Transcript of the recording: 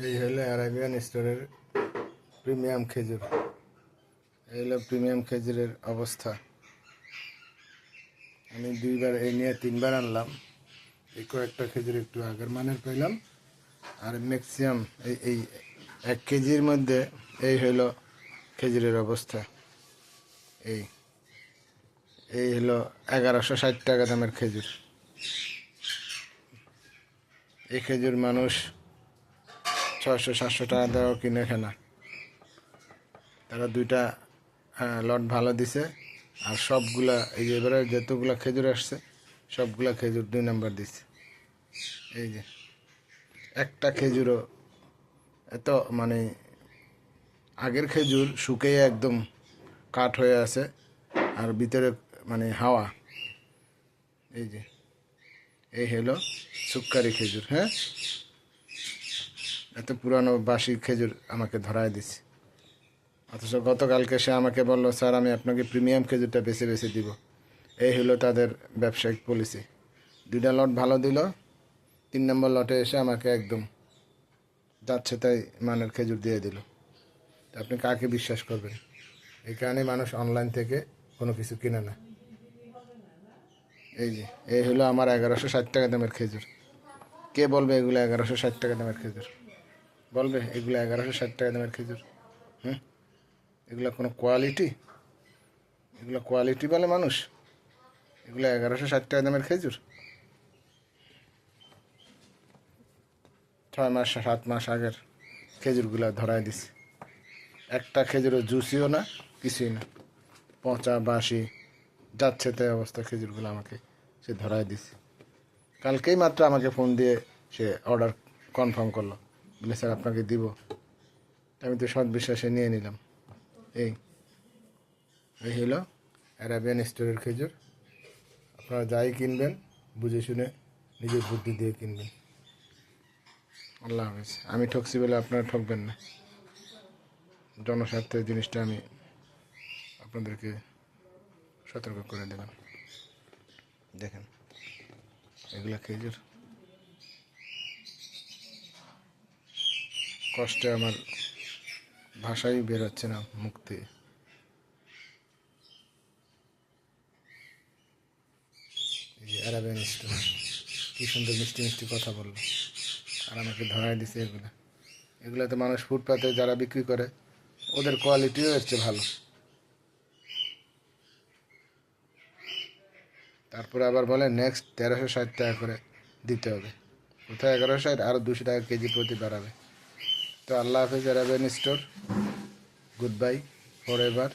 এই হলো অ্যারাবিয়ান স্টোরের প্রিমিয়াম খেজুর। এই হলো প্রিমিয়াম খেজুরের অবস্থা। আমি দুইবার এই নিয়ে তিনবার আনলাম। এই কয়েকটা খেজুর একটু আগের মানের পেলাম, আর ম্যাক্সিমাম এই এই 1 কেজির মধ্যে এই হলো খেজুরের অবস্থা। এই এই হলো 1160 টাকা দামের খেজুর। এই খেজুর মানুষ 600-700 টাকা দেওয়া কিনে খায় না। তারা দুইটা লট ভালো দিছে, আর সবগুলা এই যে এবারে যতগুলা খেজুর আসছে সবগুলা খেজুর 2 নাম্বার দিছে। এই যে একটা খেজুরও এত মানে আগের খেজুর শুকিয়ে একদম কাঠ হয়ে আছে, আর ভিতরে মানে হাওয়া। এই যে এই হলো সুক্কারি খেজুর। হ্যাঁ, এত পুরানো বাসি খেজুর আমাকে ধরায় দিছে। অথচ গতকালকে সে আমাকে বলল, স্যার আমি আপনাকে প্রিমিয়াম খেজুরটা বেছে বেছে দিব। এই হলো তাদের ব্যবসায়িক পলিসি। 2টা লট ভালো দিল, 3 নম্বর লটে এসে আমাকে একদম যাচ্ছে তাই মানের খেজুর দিয়ে দিল। আপনি কাকে বিশ্বাস করবেন? এই কারণে মানুষ অনলাইন থেকে কোনো কিছু কিনে না। এই যে এই হলো আমার 1160 টাকা দামের খেজুর। কে বলবে এগুলো 1160 টাকা দামের খেজুর? বলবে এগুলো 1160 টাকা দামের খেজুর? হুম, এগুলো কোনো কোয়ালিটি? এগুলো কোয়ালিটি বলে মানুষ? এগুলো 1160 টাকা দামের খেজুর? 6 মাস 7 মাস আগের খেজুরগুলো ধরায় দিছে। একটা খেজুরও জুসিও না, কিছুই না, পচা বাসি যাচ্ছে তাই অবস্থা খেজুরগুলো আমাকে সে ধরায় দিছে। কালকেই মাত্র আমাকে ফোন দিয়ে সে অর্ডার কনফার্ম করলো, বলে স্যার আপনাকে দিব। আমি তো সৎ বিশ্বাসে নিয়ে নিলাম। এই এই হলো অ্যারাবিয়ান স্টোরের খেজুর। আপনারা যাই কিনবেন বুঝে শুনে নিজের বুদ্ধি দিয়ে কিনবেন। আল্লাহ হাফেজ। আমি ঠকছি বলে আপনারা ঠকবেন না। জনস্বার্থের জিনিসটা আমি আপনাদেরকে সতর্ক করে দেবেন। দেখেন এগুলা খেজুর, কষ্টে আমার ভাষাই বেরোচ্ছে না মুখ থেকে। এই যে অ্যারাবিয়ান স্টোর, কী সুন্দর মিষ্টি মিষ্টি কথা বললো, আর আমাকে ধরাই দিছে এগুলো। এগুলোতে মানুষ ফুটপাতে যারা বিক্রি করে ওদের কোয়ালিটিও হচ্ছে ভালো। তারপরে আবার বলে নেক্সট 1360 টাকা করে দিতে হবে। কোথায় 1160, আরও 200 টাকা কেজি প্রতি বাড়াবে। তো আল্লাহ হাফেজ Arabian store, good bye for ever.